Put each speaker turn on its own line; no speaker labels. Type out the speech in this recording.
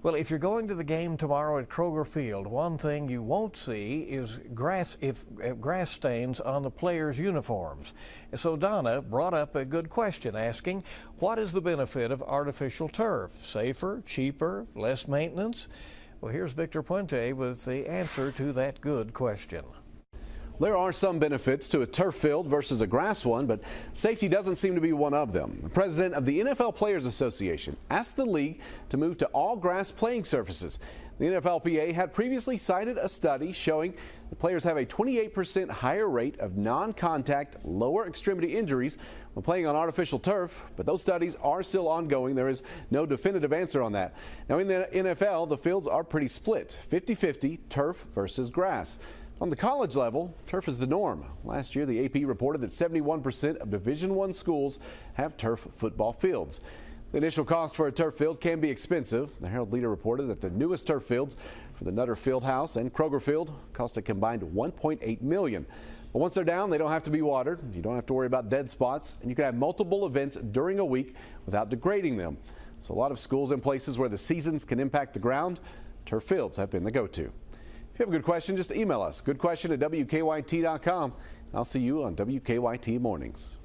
Well, if you're going to the game tomorrow at Kroger Field, one thing you won't see is grass stains on the players' uniforms. So Donna brought up a good question, asking, what is the benefit of artificial turf? Safer, cheaper, less maintenance? Well, here's Victor Puente with the answer to that good question.
There are some benefits to a turf field versus a grass one, but safety doesn't seem to be one of them. The president of the NFL Players Association asked the league to move to all grass playing surfaces. The NFLPA had previously cited a study showing the players have a 28% higher rate of non-contact lower extremity injuries when playing on artificial turf, but those studies are still ongoing. There is no definitive answer on that. Now in the NFL, the fields are pretty split, 50-50 turf versus grass. On the college level, turf is the norm. Last year, the AP reported that 71% of Division I schools have turf football fields. The initial cost for a turf field can be expensive. The Herald-Leader reported that the newest turf fields for the Nutter Fieldhouse and Kroger Field cost a combined $1.8 million. But once they're down, they don't have to be watered. You don't have to worry about dead spots, and you can have multiple events during a week without degrading them. So a lot of schools and places where the seasons can impact the ground, turf fields have been the go-to. If you have a good question, just email us. Goodquestion@WKYT.com. I'll see you on WKYT Mornings.